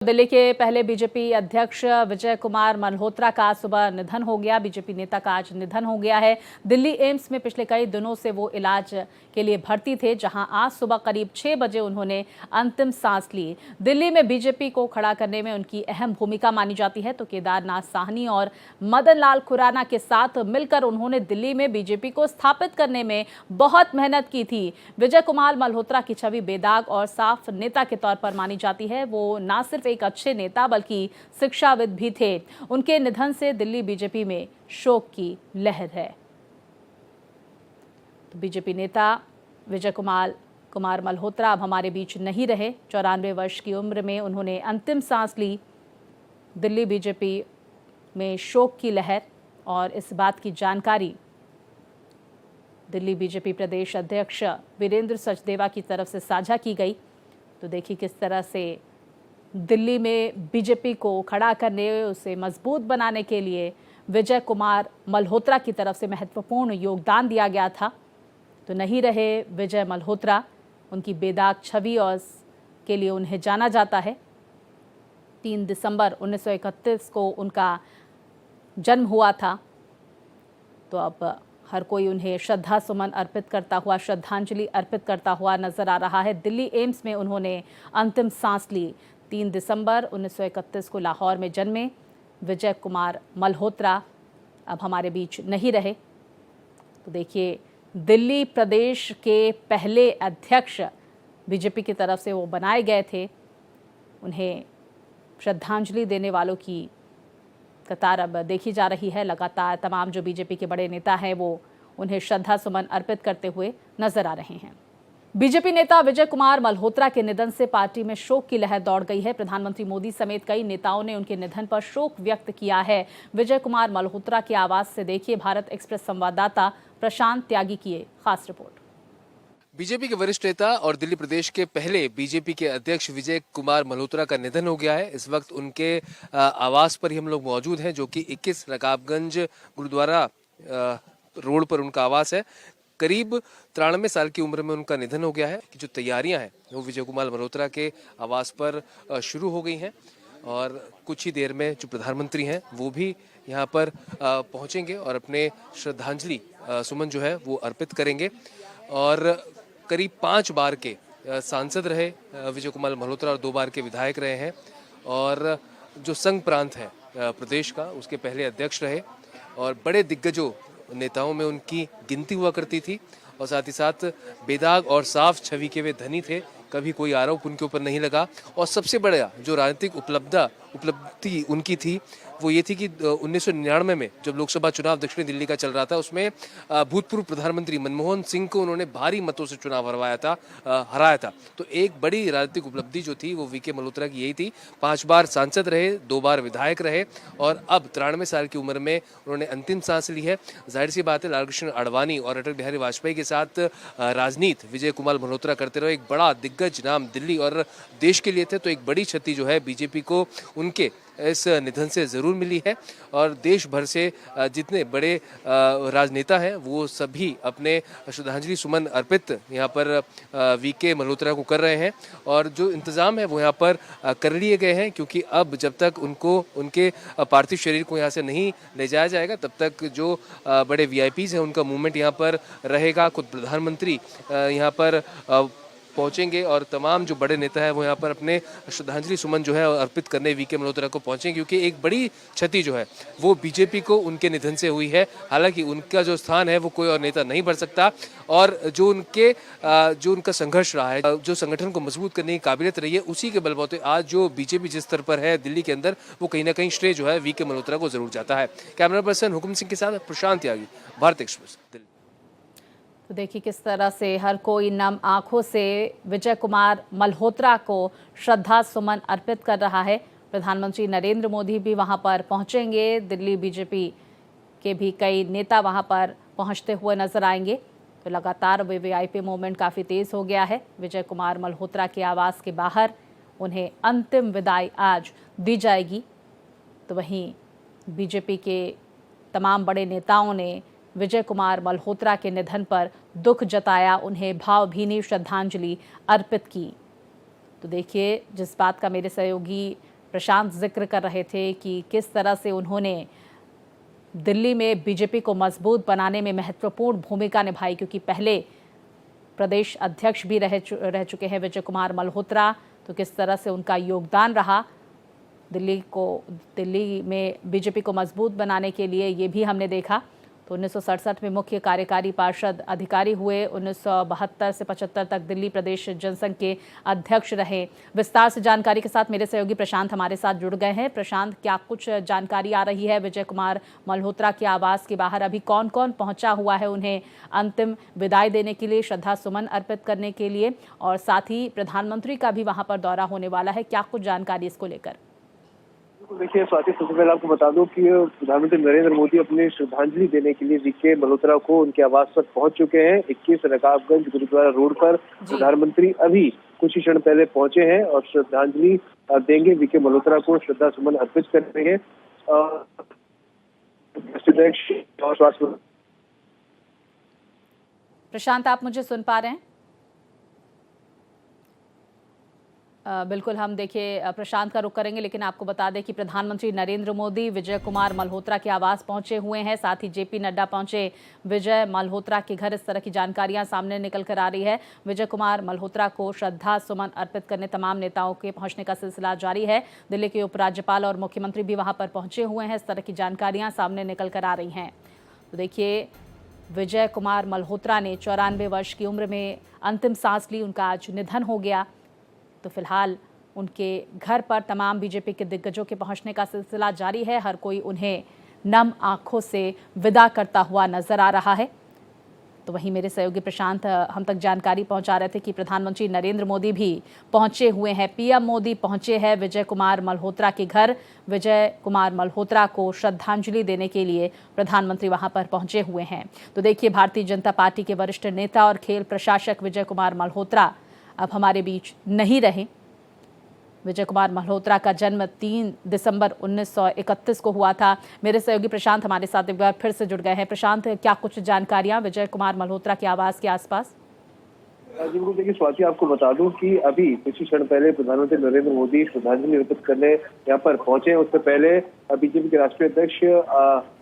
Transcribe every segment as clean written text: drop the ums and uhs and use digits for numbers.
दिल्ली के पहले बीजेपी अध्यक्ष विजय कुमार मल्होत्रा का सुबह निधन हो गया। बीजेपी नेता का आज निधन हो गया है। दिल्ली एम्स में पिछले कई दिनों से वो इलाज के लिए भर्ती थे, जहां आज सुबह करीब 6 बजे उन्होंने अंतिम सांस ली। दिल्ली में बीजेपी को खड़ा करने में उनकी अहम भूमिका मानी जाती है, तो केदारनाथ साहनी और मदन लाल खुराना के साथ मिलकर उन्होंने दिल्ली में बीजेपी को स्थापित करने में बहुत मेहनत की थी। विजय कुमार मल्होत्रा की छवि बेदाग और साफ नेता के तौर पर मानी जाती है। वो न सिर्फ एक अच्छे नेता बल्कि शिक्षाविद भी थे। उनके निधन से दिल्ली बीजेपी में शोक की लहर है। तो बीजेपी नेता विजय कुमार मल्होत्रा अब हमारे बीच नहीं रहे। 94 वर्ष की उम्र में उन्होंने अंतिम सांस ली। दिल्ली बीजेपी में शोक की लहर, और इस बात की जानकारी दिल्ली बीजेपी प्रदेश अध्यक्ष वीरेंद्र सचदेवा की तरफ से साझा की गई। तो देखिए किस तरह से दिल्ली में बीजेपी को खड़ा करने, उसे मजबूत बनाने के लिए विजय कुमार मल्होत्रा की तरफ से महत्वपूर्ण योगदान दिया गया था। तो नहीं रहे विजय मल्होत्रा, उनकी बेदाग छवि और के लिए उन्हें जाना जाता है। 3 दिसंबर 1931 को उनका जन्म हुआ था। तो अब हर कोई उन्हें श्रद्धांजलि अर्पित करता हुआ नजर आ रहा है। दिल्ली एम्स में उन्होंने अंतिम सांस ली। 3 दिसंबर 1931 को लाहौर में जन्मे विजय कुमार मल्होत्रा अब हमारे बीच नहीं रहे। तो देखिए, दिल्ली प्रदेश के पहले अध्यक्ष बीजेपी की तरफ से वो बनाए गए थे। उन्हें श्रद्धांजलि देने वालों की कतार अब देखी जा रही है। लगातार तमाम जो बीजेपी के बड़े नेता हैं वो उन्हें श्रद्धासुमन अर्पित करते हुए नजर आ रहे हैं। बीजेपी नेता विजय कुमार मल्होत्रा के निधन से पार्टी में शोक की लहर दौड़ गई है। प्रधानमंत्री मोदी समेत कई नेताओं ने उनके निधन पर शोक व्यक्त किया है। विजय कुमार मल्होत्रा के आवाज से देखिए भारत एक्सप्रेस संवाददाता प्रशांत त्यागी की खास रिपोर्ट। बीजेपी के वरिष्ठ नेता और दिल्ली प्रदेश के पहले बीजेपी के अध्यक्ष विजय कुमार मल्होत्रा का निधन हो गया है। इस वक्त उनके आवास पर ही हम लोग मौजूद हैं, जो कि 21 रकाबगंज गुरुद्वारा रोड पर उनका आवास है। करीब 93 साल की उम्र में उनका निधन हो गया है। कि जो तैयारियां हैं वो विजय कुमार मल्होत्रा के आवास पर शुरू हो गई हैं, और कुछ ही देर में जो प्रधानमंत्री हैं वो भी यहाँ पर पहुँचेंगे और अपने श्रद्धांजलि सुमन जो है वो अर्पित करेंगे। और करीब 5 बार के सांसद रहे विजय कुमार मल्होत्रा और 2 बार के विधायक रहे हैं, और जो संघ प्रांत है प्रदेश का उसके पहले अध्यक्ष रहे, और बड़े दिग्गजों नेताओं में उनकी गिनती हुआ करती थी। और साथ ही साथ बेदाग और साफ छवि के वे धनी थे, कभी कोई आरोप उनके ऊपर नहीं लगा। और सबसे बड़ा जो राजनीतिक उपलब्धि उनकी थी वो ये थी कि 1999 में जब लोकसभा चुनाव दक्षिणी दिल्ली का चल रहा था, उसमें भूतपूर्व प्रधानमंत्री मनमोहन सिंह को उन्होंने भारी मतों से चुनाव हराया था। तो एक बड़ी राजनीतिक उपलब्धि जो थी वो वीके मल्होत्रा की यही थी। 5 बार सांसद रहे, 2 बार विधायक रहे, और अब 93 साल की उम्र में उन्होंने अंतिम सांस ली है। जाहिर सी बात है, लाल कृष्ण आडवाणी और अटल बिहारी वाजपेयी के साथ राजनीति विजय कुमार मल्होत्रा करते रहे। एक बड़ा दिग्गज नाम दिल्ली और देश के लिए थे। तो एक बड़ी क्षति जो है बीजेपी को उनके इस निधन से जरूर मिली है, और देश भर से जितने बड़े राजनेता हैं वो सभी अपने श्रद्धांजलि सुमन अर्पित यहाँ पर वीके मल्होत्रा को कर रहे हैं। और जो इंतजाम है वो यहाँ पर कर लिए गए हैं, क्योंकि अब जब तक उनके पार्थिव शरीर को यहाँ से नहीं ले जाया जाएगा तब तक जो बड़े वीआईपीज हैं उनका मूवमेंट यहाँ पर रहेगा। खुद प्रधानमंत्री यहाँ पर पहुंचेंगे, और तमाम जो बड़े नेता है वो यहाँ पर अपने श्रद्धांजलि सुमन जो है अर्पित करने वीके मल्होत्रा को पहुंचेंगे, क्योंकि एक बड़ी क्षति जो है वो बीजेपी को उनके निधन से हुई है। हालांकि उनका जो स्थान है वो कोई और नेता नहीं भर सकता, और जो उनका संघर्ष रहा है, जो संगठन को मजबूत करने की काबिलियत रही है, उसी के बलबूते आज जो बीजेपी जिस स्तर पर है दिल्ली के अंदर, वो कहीं ना कहीं श्रेय जो है वीके मल्होत्रा को जरूर जाता है। कैमरा पर्सन हुकुम सिंह के साथ प्रशांत त्यागी, भारत एक्सप्रेस, दिल्ली। तो देखिए किस तरह से हर कोई नम आंखों से विजय कुमार मल्होत्रा को श्रद्धा सुमन अर्पित कर रहा है। प्रधानमंत्री नरेंद्र मोदी भी वहां पर पहुंचेंगे। दिल्ली बीजेपी के भी कई नेता वहां पर पहुंचते हुए नजर आएंगे। तो लगातार वीवीआईपी मूवमेंट काफ़ी तेज़ हो गया है। विजय कुमार मल्होत्रा के आवास के बाहर उन्हें अंतिम विदाई आज दी जाएगी। तो वहीं बीजेपी के तमाम बड़े नेताओं ने विजय कुमार मल्होत्रा के निधन पर दुख जताया, उन्हें भावभीनी श्रद्धांजलि अर्पित की। तो देखिए, जिस बात का मेरे सहयोगी प्रशांत जिक्र कर रहे थे कि किस तरह से उन्होंने दिल्ली में बीजेपी को मजबूत बनाने में महत्वपूर्ण भूमिका निभाई, क्योंकि पहले प्रदेश अध्यक्ष भी रह चुके हैं विजय कुमार मल्होत्रा। तो किस तरह से उनका योगदान रहा दिल्ली में बीजेपी को मजबूत बनाने के लिए, ये भी हमने देखा। तो 1967 में मुख्य कार्यकारी पार्षद अधिकारी हुए, 1972 से 75 तक दिल्ली प्रदेश जनसंघ के अध्यक्ष रहे। विस्तार से जानकारी के साथ मेरे सहयोगी प्रशांत हमारे साथ जुड़ गए हैं। प्रशांत, क्या कुछ जानकारी आ रही है विजय कुमार मल्होत्रा के आवास के बाहर? अभी कौन कौन पहुंचा हुआ है उन्हें अंतिम विदाई देने के लिए, श्रद्धा सुमन अर्पित करने के लिए, और साथ ही प्रधानमंत्री का भी वहां पर दौरा होने वाला है, क्या कुछ जानकारी इसको लेकर? देखिए स्वाति, सबसे पहले आपको बता दूं कि प्रधानमंत्री नरेंद्र मोदी अपनी श्रद्धांजलि देने के लिए वीके मल्होत्रा को उनके आवास पर पहुंच चुके हैं। 21 रकाबगंज गुरुद्वारा रोड पर प्रधानमंत्री अभी कुछ ही क्षण पहले पहुंचे हैं और श्रद्धांजलि देंगे, वीके मल्होत्रा को श्रद्धा सुमन अर्पित करेंगे। प्रशांत, आप मुझे सुन पा रहे हैं? बिल्कुल, हम देखिए प्रशांत का रुख करेंगे, लेकिन आपको बता दें कि प्रधानमंत्री नरेंद्र मोदी विजय कुमार मल्होत्रा के आवास पहुंचे हुए हैं। साथ ही जेपी नड्डा पहुंचे विजय मल्होत्रा के घर। इस तरह की जानकारियां सामने निकल कर आ रही है। विजय कुमार मल्होत्रा को श्रद्धा सुमन अर्पित करने तमाम नेताओं के पहुंचने का सिलसिला जारी है। दिल्ली के उपराज्यपाल और मुख्यमंत्री भी वहां पर पहुंचे हुए हैं। इस तरह की जानकारियां सामने निकल कर आ रही हैं। तो देखिए, विजय कुमार मल्होत्रा ने 94 वर्ष की उम्र में अंतिम सांस ली। उनका आज निधन हो गया। तो फिलहाल उनके घर पर तमाम बीजेपी के दिग्गजों के पहुंचने का सिलसिला जारी है। हर कोई उन्हें नम आंखों से विदा करता हुआ नजर आ रहा है। तो वहीं मेरे सहयोगी प्रशांत हम तक जानकारी पहुंचा रहे थे कि प्रधानमंत्री नरेंद्र मोदी भी पहुंचे हुए हैं। पीएम मोदी पहुंचे हैं विजय कुमार मल्होत्रा के घर। विजय कुमार मल्होत्रा को श्रद्धांजलि देने के लिए प्रधानमंत्री वहां पर पहुंचे हुए हैं। तो देखिए, भारतीय जनता पार्टी के वरिष्ठ नेता और खेल प्रशासक विजय कुमार मल्होत्रा अब हमारे बीच नहीं रहे। विजय कुमार मल्होत्रा का जन्म 3 दिसंबर 1931 को हुआ था। मेरे सहयोगी प्रशांत हमारे साथ एक बार फिर से जुड़ गए हैं। प्रशांत, क्या कुछ जानकारियां विजय कुमार मल्होत्रा के आवास के आसपास? जी बिल्कुल, देखिए स्वाति, आपको बता दूं कि अभी कुछ ही क्षण पहले प्रधानमंत्री नरेंद्र मोदी श्रद्धांजलि अर्पित करने यहाँ पर पहुंचे। उससे पहले बीजेपी के राष्ट्रीय अध्यक्ष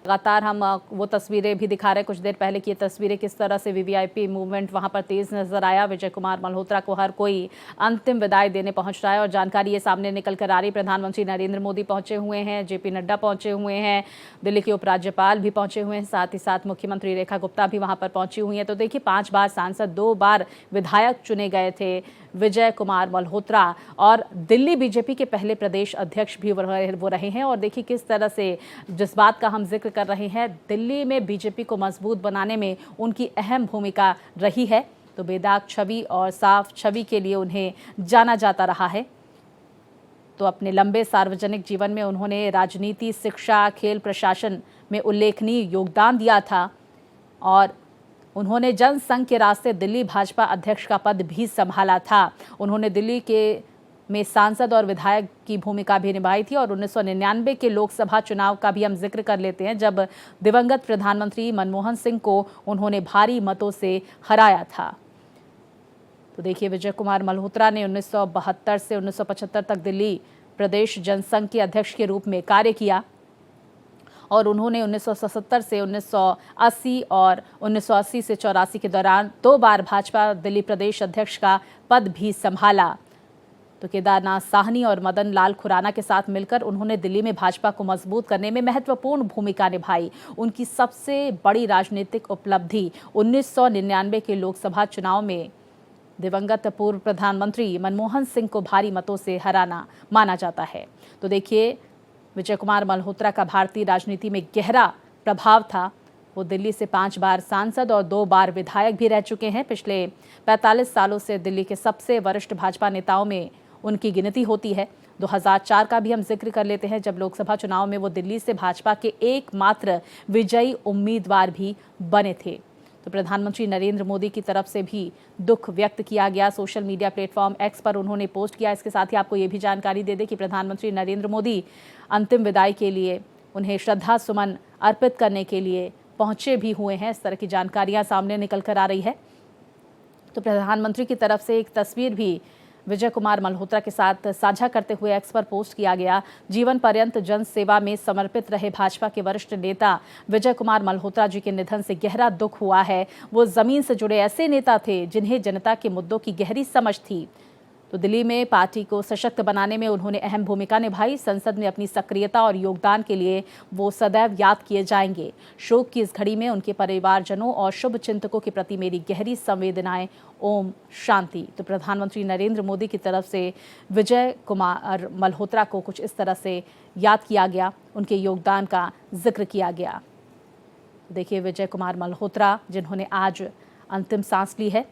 लगातार हम वो तस्वीरें भी दिखा रहे हैं कुछ देर पहले की ये तस्वीरें, किस तरह से वीवीआईपी मूवमेंट वहां पर तेज नजर आया। विजय कुमार मल्होत्रा को हर कोई अंतिम विदाई देने पहुंच रहा है और जानकारी ये सामने निकल कर आ रही। प्रधानमंत्री नरेंद्र मोदी पहुंचे हुए हैं, जेपी नड्डा पहुंचे हुए हैं, दिल्ली के उपराज्यपाल भी पहुंचे हुए हैं, साथ ही साथ मुख्यमंत्री रेखा गुप्ता भी वहां पर पहुंची हुई हैं। तो देखिए, 5 बार सांसद, 2 बार विधायक चुने गए थे विजय कुमार मल्होत्रा और दिल्ली बीजेपी के पहले प्रदेश अध्यक्ष भी वो रहे हैं। और देखिए किस तरह से, जिस बात का हम जिक्र कर रहे हैं, दिल्ली में बीजेपी को मजबूत बनाने में उनकी अहम भूमिका रही है। तो बेदाग छवि और साफ छवि के लिए उन्हें जाना जाता रहा है। तो अपने लंबे सार्वजनिक जीवन में उन्होंने राजनीति, शिक्षा, खेल, प्रशासन में उल्लेखनीय योगदान दिया था और उन्होंने जनसंघ के रास्ते दिल्ली भाजपा अध्यक्ष का पद भी संभाला था। उन्होंने दिल्ली में सांसद और विधायक की भूमिका भी निभाई थी और 1999 के लोकसभा चुनाव का भी हम जिक्र कर लेते हैं, जब दिवंगत प्रधानमंत्री मनमोहन सिंह को उन्होंने भारी मतों से हराया था। तो देखिए, विजय कुमार मल्होत्रा ने 1972 से 1975 तक दिल्ली प्रदेश जनसंघ के अध्यक्ष के रूप में कार्य किया और उन्होंने 1977 से 1980 और 1980 से 84 के दौरान 2 बार भाजपा दिल्ली प्रदेश अध्यक्ष का पद भी संभाला। तो केदारनाथ साहनी और मदन लाल खुराना के साथ मिलकर उन्होंने दिल्ली में भाजपा को मजबूत करने में महत्वपूर्ण भूमिका निभाई। उनकी सबसे बड़ी राजनीतिक उपलब्धि 1999 के लोकसभा चुनाव में दिवंगत पूर्व प्रधानमंत्री मनमोहन सिंह को भारी मतों से हराना माना जाता है। तो देखिए, विजय कुमार मल्होत्रा का भारतीय राजनीति में गहरा प्रभाव था। वो दिल्ली से 5 बार सांसद और 2 बार विधायक भी रह चुके हैं। पिछले 45 सालों से दिल्ली के सबसे वरिष्ठ भाजपा नेताओं में उनकी गिनती होती है। 2004 का भी हम जिक्र कर लेते हैं, जब लोकसभा चुनाव में वो दिल्ली से भाजपा के एकमात्र विजयी उम्मीदवार भी बने थे। तो प्रधानमंत्री नरेंद्र मोदी की तरफ से भी दुख व्यक्त किया गया। सोशल मीडिया प्लेटफॉर्म एक्स पर उन्होंने पोस्ट किया। इसके साथ ही आपको ये भी जानकारी दे दें कि प्रधानमंत्री नरेंद्र मोदी अंतिम विदाई के लिए उन्हें श्रद्धा सुमन अर्पित करने के लिए पहुंचे भी हुए हैं। इस तरह की जानकारियां सामने निकल कर आ रही है। तो प्रधानमंत्री की तरफ से एक तस्वीर भी विजय कुमार मल्होत्रा के साथ साझा करते हुए एक्स पर पोस्ट किया गया। जीवन पर्यंत जन सेवा में समर्पित रहे भाजपा के वरिष्ठ नेता विजय कुमार मल्होत्रा जी के निधन से गहरा दुख हुआ है। वो जमीन से जुड़े ऐसे नेता थे जिन्हें जनता के मुद्दों की गहरी समझ थी। तो दिल्ली में पार्टी को सशक्त बनाने में उन्होंने अहम भूमिका निभाई। संसद में अपनी सक्रियता और योगदान के लिए वो सदैव याद किए जाएंगे। शोक की इस घड़ी में उनके परिवारजनों और शुभ चिंतकों के प्रति मेरी गहरी संवेदनाएं। ओम शांति। तो प्रधानमंत्री नरेंद्र मोदी की तरफ से विजय कुमार मल्होत्रा को कुछ इस तरह से याद किया गया, उनके योगदान का जिक्र किया गया। देखिए, विजय कुमार मल्होत्रा जिन्होंने आज अंतिम सांस ली है।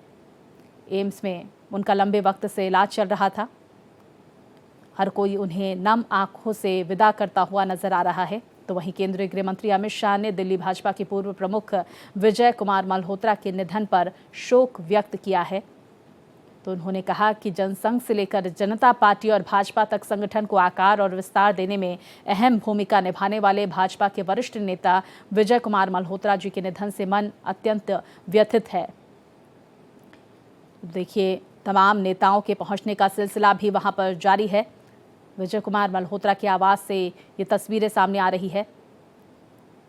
एम्स में उनका लंबे वक्त से इलाज चल रहा था। हर कोई उन्हें नम आंखों से विदा करता हुआ नजर आ रहा है। तो वहीं केंद्रीय गृह मंत्री अमित शाह ने दिल्ली भाजपा के पूर्व प्रमुख विजय कुमार मल्होत्रा के निधन पर शोक व्यक्त किया है। तो उन्होंने कहा कि जनसंघ से लेकर जनता पार्टी और भाजपा तक संगठन को आकार और विस्तार देने में अहम भूमिका निभाने वाले भाजपा के वरिष्ठ नेता विजय कुमार मल्होत्रा जी के निधन से मन अत्यंत व्यथित है। देखिए, तमाम नेताओं के पहुंचने का सिलसिला भी वहां पर जारी है। विजय कुमार मल्होत्रा के आवास से ये तस्वीरें सामने आ रही है।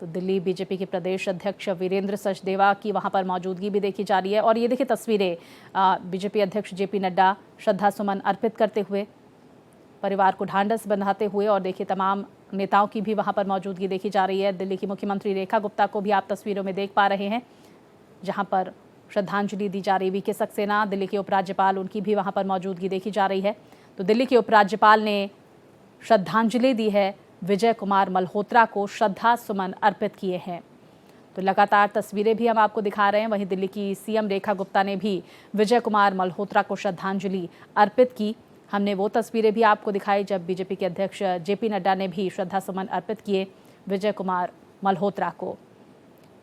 तो दिल्ली बीजेपी के प्रदेश अध्यक्ष वीरेंद्र सचदेवा की वहां पर मौजूदगी भी देखी जा रही है। और ये देखिए तस्वीरें, बीजेपी अध्यक्ष जेपी नड्डा श्रद्धा सुमन अर्पित करते हुए, परिवार को ढांढस बंधाते हुए। और देखिए, तमाम नेताओं की भी वहां पर मौजूदगी देखी जा रही है। दिल्ली की मुख्यमंत्री रेखा गुप्ता को भी आप तस्वीरों में देख पा रहे हैं, जहां पर श्रद्धांजलि दी जा रही। वीके सक्सेना, दिल्ली के उपराज्यपाल, उनकी भी वहां पर मौजूदगी देखी जा रही है। तो दिल्ली के उपराज्यपाल ने श्रद्धांजलि दी है, विजय कुमार मल्होत्रा को श्रद्धा सुमन अर्पित किए हैं। तो लगातार तस्वीरें भी हम आपको दिखा रहे हैं। वहीं दिल्ली की सीएम रेखा गुप्ता ने भी विजय कुमार मल्होत्रा को श्रद्धांजलि अर्पित की। हमने वो तस्वीरें भी आपको दिखाई जब बीजेपी के अध्यक्ष जेपी नड्डा ने भी श्रद्धा सुमन अर्पित किए विजय कुमार मल्होत्रा को।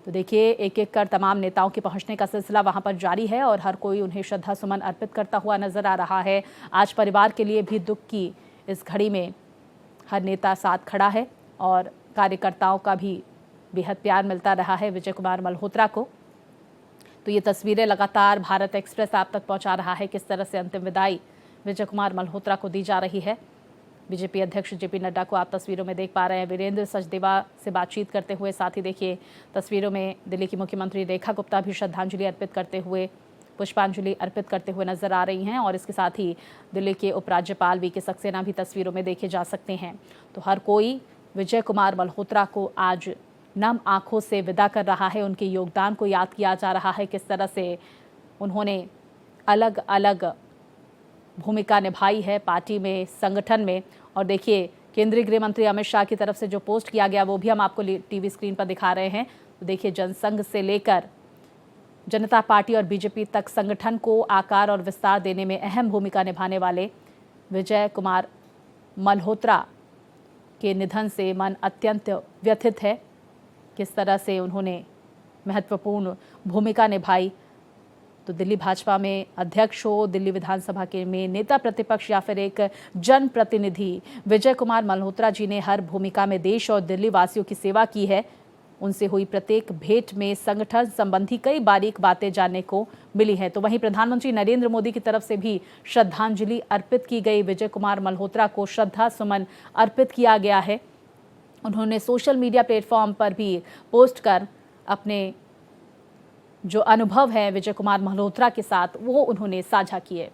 तो देखिए, एक एक कर तमाम नेताओं के पहुंचने का सिलसिला वहां पर जारी है और हर कोई उन्हें श्रद्धा सुमन अर्पित करता हुआ नजर आ रहा है। आज परिवार के लिए भी दुख की इस घड़ी में हर नेता साथ खड़ा है और कार्यकर्ताओं का भी बेहद प्यार मिलता रहा है विजय कुमार मल्होत्रा को। तो ये तस्वीरें लगातार भारत एक्सप्रेस आप तक पहुंचा रहा है, किस तरह से अंतिम विदाई विजय कुमार मल्होत्रा को दी जा रही है। बीजेपी अध्यक्ष जेपी नड्डा को आप तस्वीरों में देख पा रहे हैं, वीरेंद्र सचदेवा से बातचीत करते हुए। साथ ही देखिए तस्वीरों में दिल्ली की मुख्यमंत्री रेखा गुप्ता भी श्रद्धांजलि अर्पित करते हुए, पुष्पांजलि अर्पित करते हुए नजर आ रही हैं। और इसके साथ ही दिल्ली के उपराज्यपाल वीके सक्सेना भी तस्वीरों में देखे जा सकते हैं। तो हर कोई विजय कुमार मल्होत्रा को आज नम आंखों से विदा कर रहा है। उनके योगदान को याद किया जा रहा है, किस तरह से उन्होंने अलग अलग भूमिका निभाई है पार्टी में, संगठन में। और देखिए, केंद्रीय गृह मंत्री अमित शाह की तरफ से जो पोस्ट किया गया वो भी हम आपको टीवी स्क्रीन पर दिखा रहे हैं। तो देखिए, जनसंघ से लेकर जनता पार्टी और बीजेपी तक संगठन को आकार और विस्तार देने में अहम भूमिका निभाने वाले विजय कुमार मल्होत्रा के निधन से मन अत्यंत व्यथित है। किस तरह से उन्होंने महत्वपूर्ण भूमिका निभाई। तो दिल्ली भाजपा में अध्यक्ष हो, दिल्ली विधानसभा के में नेता प्रतिपक्ष या फिर एक जनप्रतिनिधि, विजय कुमार मल्होत्रा जी ने हर भूमिका में देश और दिल्ली वासियों की सेवा की है। उनसे हुई प्रत्येक भेंट में संगठन संबंधी कई बारीक बातें जानने को मिली हैं। तो वहीं प्रधानमंत्री नरेंद्र मोदी की तरफ से भी श्रद्धांजलि अर्पित की गई। विजय कुमार मल्होत्रा को श्रद्धा सुमन अर्पित किया गया है। उन्होंने सोशल मीडिया प्लेटफॉर्म पर भी पोस्ट कर अपने जो अनुभव है विजय कुमार मल्होत्रा के साथ वो उन्होंने साझा किए।